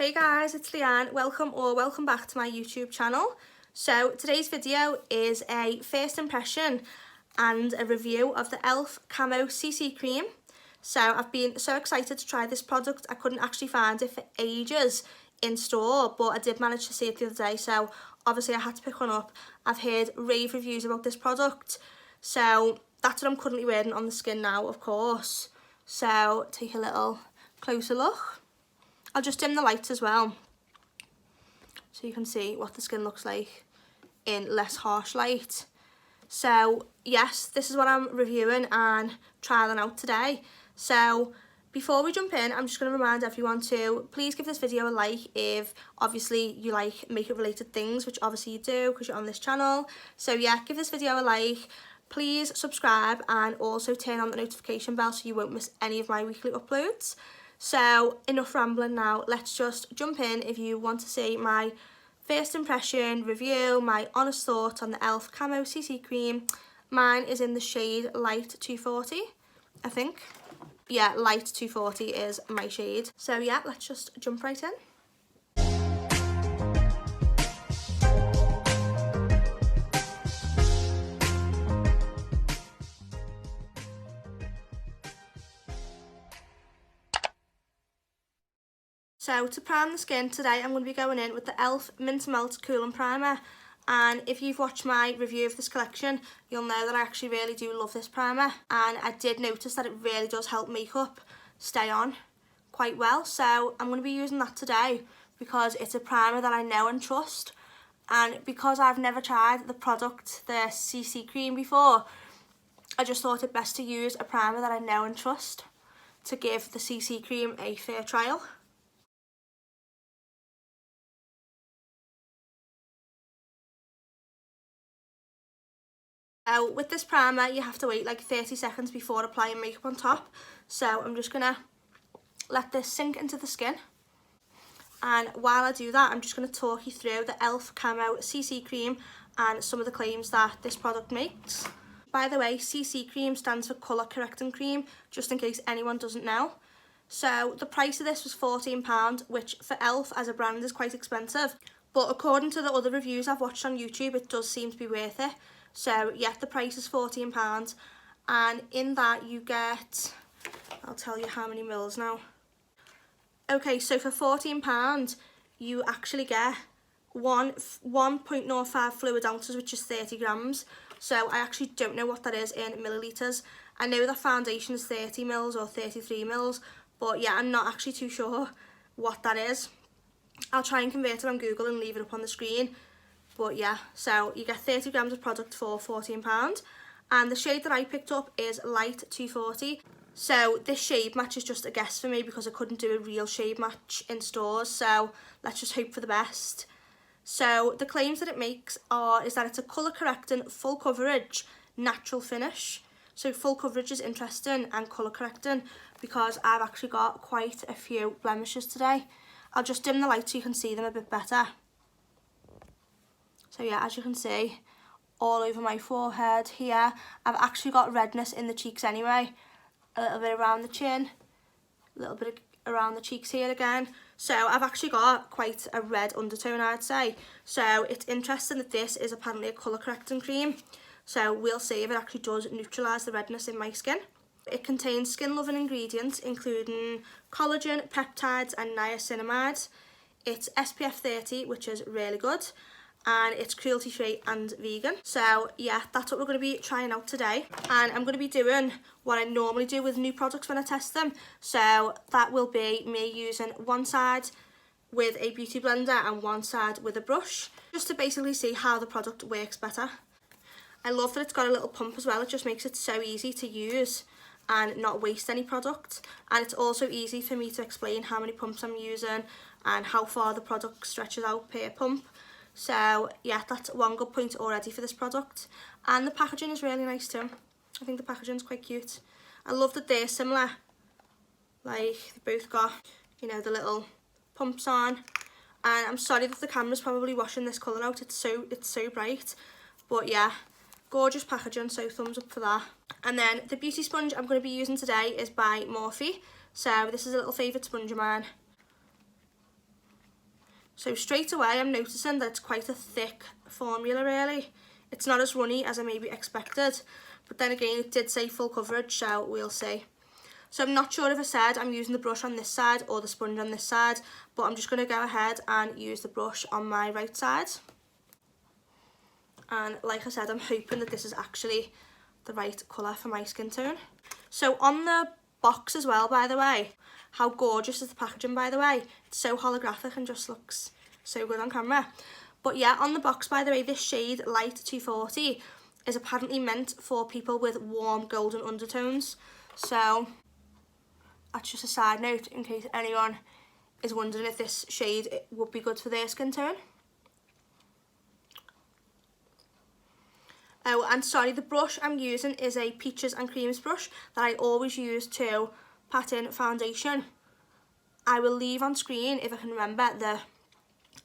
Hey guys, it's Leanne. Welcome back to my YouTube channel. So today's video is a first impression and a review of the e.l.f. Camo CC Cream. So I've been so excited to try this product. I couldn't actually find it for ages in store, but I did manage to see it the other day, so obviously I had to pick one up. I've heard rave reviews about this product, so that's what I'm currently wearing on the skin now, of course. So take a little closer look. I'll just dim the lights as well, so you can see what the skin looks like in less harsh light. So yes, this is what I'm reviewing and trialing out today. So before we jump in, I'm just going to remind everyone to please give this video a like if obviously you like makeup related things, which obviously you do because you're on this channel. So yeah, give this video a like. Please subscribe and also turn on the notification bell so you won't miss any of my weekly uploads. So enough rambling now, let's just jump in. If you want to see my first impression review, my honest thoughts on the e.l.f. Camo CC Cream, mine is in the shade Light 240, I think. Yeah, Light 240 is my shade. So yeah, let's just jump right in. So to prime the skin today, I'm going to be going in with the e.l.f. Mint Melt Cooling Primer. And if you've watched my review of this collection, you'll know that I actually really do love this primer. And I did notice that it really does help makeup stay on quite well. So I'm going to be using that today because it's a primer that I know and trust. And because I've never tried the product, the CC Cream, before, I just thought it best to use a primer that I know and trust to give the CC Cream a fair trial. With this primer, you have to wait like 30 seconds before applying makeup on top. So I'm just going to let this sink into the skin. And while I do that, I'm just going to talk you through the e.l.f. Camo CC Cream and some of the claims that this product makes. By the way, CC Cream stands for Colour Correcting Cream, just in case anyone doesn't know. So the price of this was £14, which for e.l.f. as a brand is quite expensive. But according to the other reviews I've watched on YouTube, it does seem to be worth it. So yeah, the price is £14, and in that you get, I'll tell you how many mils now. Okay, so for £14 you actually get 1.05 fluid ounces, which is 30 grams. So I actually don't know what that is in millilitres. I know that foundation is 30 mils or 33 mils, but yeah, I'm not actually too sure what that is. I'll try and convert it on Google and leave it up on the screen. But yeah, so you get 30 grams of product for £14. And the shade that I picked up is Light 240. So this shade match is just a guess for me because I couldn't do a real shade match in stores. So let's just hope for the best. So the claims that it makes is that it's a colour correcting, full coverage, natural finish. So full coverage is interesting, and colour correcting because I've actually got quite a few blemishes today. I'll just dim the light so you can see them a bit better. So yeah, as you can see, all over my forehead here, I've actually got redness in the cheeks anyway. A little bit around the chin, a little bit around the cheeks here again. So I've actually got quite a red undertone, I'd say. So it's interesting that this is apparently a colour correcting cream. So we'll see if it actually does neutralise the redness in my skin. It contains skin loving ingredients including collagen, peptides and niacinamide. It's SPF 30, which is really good. And it's cruelty free and vegan. So yeah, that's what we're going to be trying out today. And I'm going to be doing what I normally do with new products when I test them. So that will be me using one side with a beauty blender and one side with a brush, just to basically see how the product works better. I love that it's got a little pump as well. It just makes it so easy to use and not waste any product. And it's also easy for me to explain how many pumps I'm using and how far the product stretches out per pump. So yeah, that's one good point already for this product. And the packaging is really nice too. I think the packaging is quite cute. I love that they're similar. Like, they both got, you know, the little pumps on. And I'm sorry that the camera's probably washing this colour out. It's so bright. But yeah, gorgeous packaging, so thumbs up for that. And then the beauty sponge I'm going to be using today is by Morphe. So this is a little favourite sponge of mine. So straight away I'm noticing that it's quite a thick formula really. It's not as runny as I maybe expected, but then again it did say full coverage, so we'll see. So I'm not sure if I said I'm using the brush on this side or the sponge on this side, but I'm just going to go ahead and use the brush on my right side. And like I said, I'm hoping that this is actually the right colour for my skin tone. So on the box as well, by the way, how gorgeous is the packaging, by the way? It's so holographic and just looks so good on camera. But yeah, on the box, by the way, this shade Light 240 is apparently meant for people with warm golden undertones. So that's just a side note in case anyone is wondering if this shade would be good for their skin tone. Oh, and sorry, the brush I'm using is a Peaches and Creams brush that I always use to pat in foundation. I will leave on screen, if I can remember, the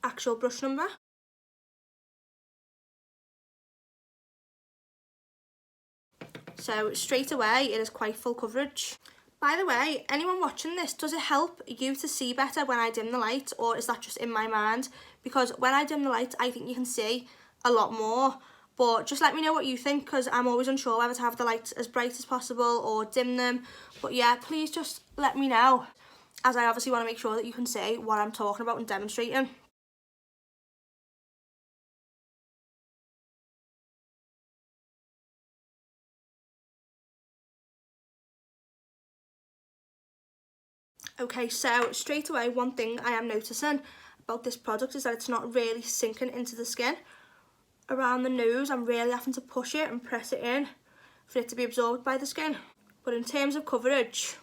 actual brush number. So straight away, it is quite full coverage. By the way, anyone watching this, does it help you to see better when I dim the light, or is that just in my mind? Because when I dim the light, I think you can see a lot more. But just let me know what you think, because I'm always unsure whether to have the lights as bright as possible or dim them. But yeah, please just let me know, as I obviously want to make sure that you can see what I'm talking about and demonstrating. Okay, so straight away, one thing I am noticing about this product is that it's not really sinking into the skin. Around the nose, I'm really having to push it and press it in for it to be absorbed by the skin. But in terms of coverage,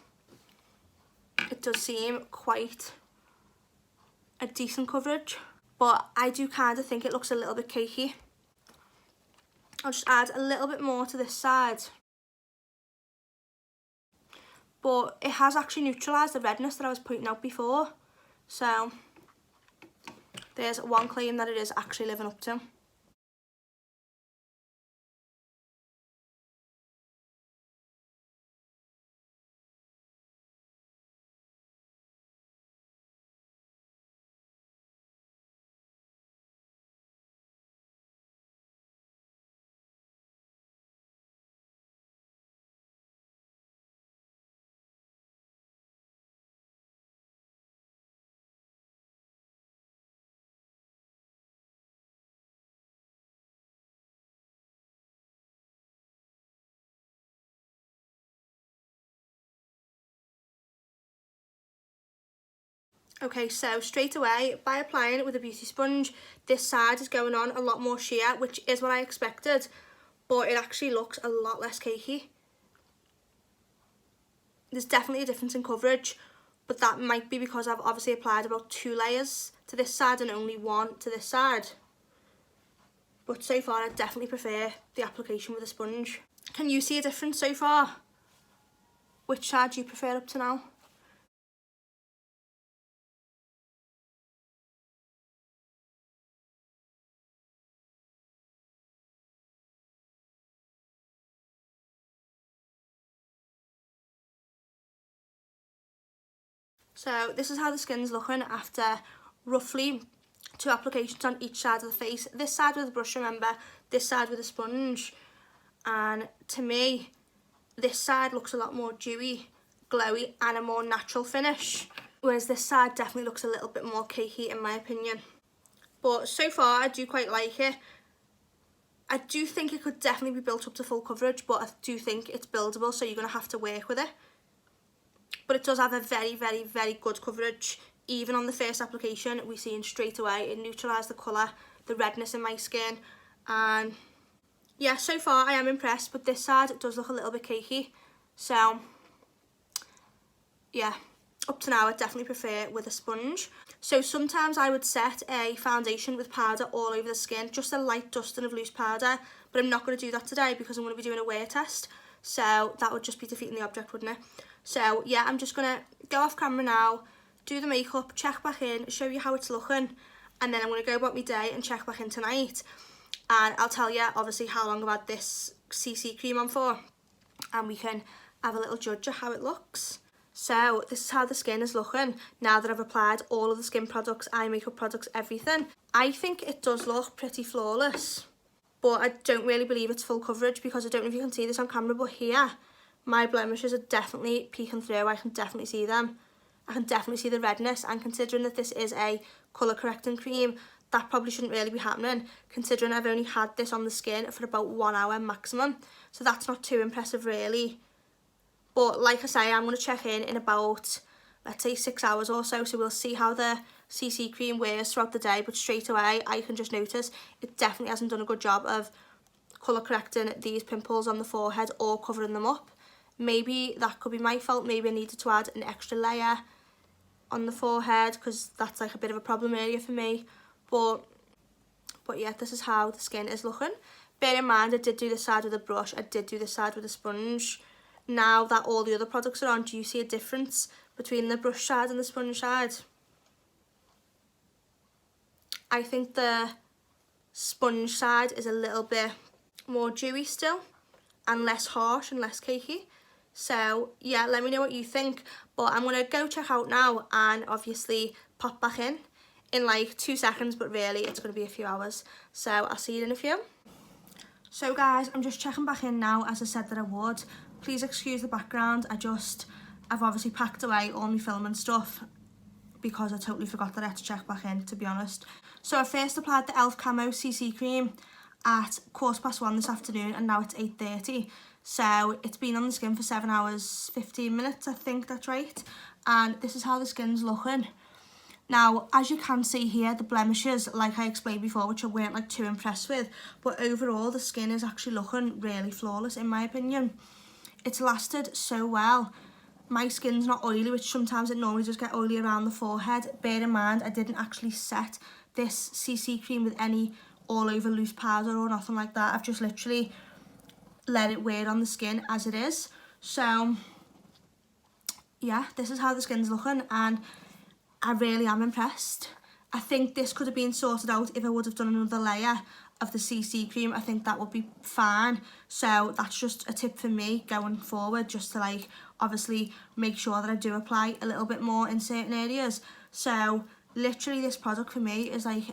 it does seem quite a decent coverage. But I do kind of think it looks a little bit cakey. I'll just add a little bit more to this side. But it has actually neutralised the redness that I was pointing out before. So there's one claim that it is actually living up to. Okay, so straight away, by applying it with a beauty sponge, this side is going on a lot more sheer, which is what I expected, but it actually looks a lot less cakey. There's definitely a difference in coverage, but that might be because I've obviously applied about 2 layers to this side and only 1 to this side. But so far, I definitely prefer the application with a sponge. Can you see a difference so far? Which side do you prefer up to now? So this is how the skin's looking after roughly 2 applications on each side of the face. This side with a brush, remember, this side with a sponge. And to me, this side looks a lot more dewy, glowy, and a more natural finish. Whereas this side definitely looks a little bit more cakey in my opinion. But so far, I do quite like it. I do think it could definitely be built up to full coverage, but I do think it's buildable, so you're going to have to work with it. But it does have a very, very, very good coverage. Even on the first application, we see straight away it neutralised the colour, the redness in my skin. And yeah, so far I am impressed, but this side it does look a little bit cakey. So yeah, up to now I definitely prefer it with a sponge. So sometimes I would set a foundation with powder all over the skin, just a light dusting of loose powder, but I'm not going to do that today because I'm going to be doing a wear test. So that would just be defeating the object, wouldn't it? So yeah, I'm just going to go off camera now, do the makeup, check back in, show you how it's looking, and then I'm going to go about my day and check back in tonight. And I'll tell you obviously how long I've had this CC cream on for, and we can have a little judge of how it looks. So this is how the skin is looking now that I've applied all of the skin products, eye makeup products, everything. I think it does look pretty flawless, but I don't really believe it's full coverage because I don't know if you can see this on camera, but here my blemishes are definitely peeking through. I can definitely see them. I can definitely see the redness, and considering that this is a colour correcting cream, that probably shouldn't really be happening, considering I've only had this on the skin for about 1 hour maximum. So that's not too impressive really. But like I say, I'm going to check in about, let's say 6 hours or so. So we'll see how the CC cream wears throughout the day. But straight away, I can just notice it definitely hasn't done a good job of colour correcting these pimples on the forehead or covering them up. Maybe that could be my fault. Maybe I needed to add an extra layer on the forehead because that's like a bit of a problem area for me. But yeah, this is how the skin is looking. Bear in mind, I did do this side with a brush. I did do this side with a sponge. Now that all the other products are on, do you see a difference between the brush side and the sponge side? I think the sponge side is a little bit more dewy still and less harsh and less cakey. So yeah, let me know what you think. But I'm going to go check out now and obviously pop back in like 2 seconds, but really it's going to be a few hours. So I'll see you in a few. So guys, I'm just checking back in now as I said that I would. Please excuse the background. I've obviously packed away all my film and stuff because I totally forgot that I had to check back in, to be honest. So I first applied the e.l.f. CAMO CC cream at 1:15 this afternoon, and now it's 8:30. So it's been on the skin for 7 hours 15 minutes, I think that's right. And this is how the skin's looking. Now, as you can see here, the blemishes, like I explained before, which I weren't like too impressed with, but overall the skin is actually looking really flawless in my opinion. It's lasted so well. My skin's not oily, which sometimes it normally does get oily around the forehead. Bear in mind, I didn't actually set this CC cream with any all over loose powder or nothing like that. I've just literally let it wear on the skin as it is. So yeah, this is how the skin's looking, and I really am impressed. I think this could have been sorted out if I would have done another layer of the CC cream. I think that would be fine. So that's just a tip for me going forward, just to like obviously make sure that I do apply a little bit more in certain areas. So literally this product for me is like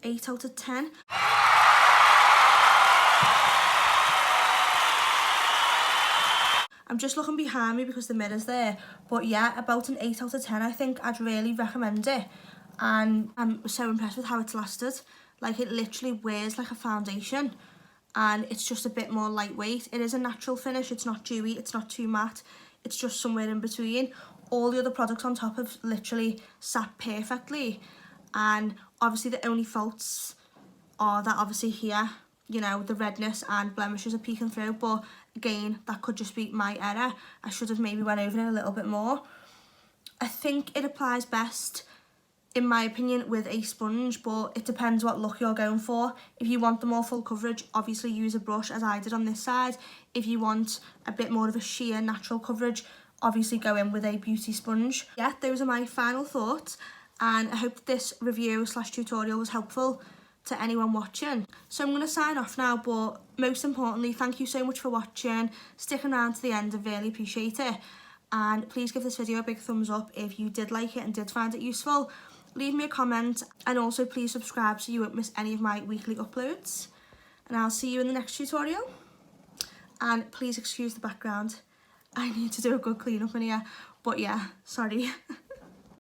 8 out of 10. I'm just looking behind me because the mirror's there, but yeah, about an 8 out of 10. I think I'd really recommend it, and I'm so impressed with how it's lasted. Like, it literally wears like a foundation, and it's just a bit more lightweight. It is a natural finish. It's not dewy, it's not too matte, it's just somewhere in between. All the other products on top have literally sat perfectly, and obviously the only faults are that obviously here, you know, the redness and blemishes are peeking through, but again, that could just be my error. I should have maybe went over it a little bit more. I think it applies best, in my opinion, with a sponge, but it depends what look you're going for. If you want the more full coverage, obviously use a brush as I did on this side. If you want a bit more of a sheer natural coverage, obviously go in with a beauty sponge. Yeah, those are my final thoughts, and I hope that this review / tutorial was helpful to anyone watching. So I'm going to sign off now, but most importantly, thank you so much for watching, sticking around to the end. I really appreciate it, and please give this video a big thumbs up if you did like it and did find it useful. Leave me a comment, and also please subscribe so you won't miss any of my weekly uploads, and I'll see you in the next tutorial. And please excuse the background, I need to do a good clean up in here, but yeah, sorry.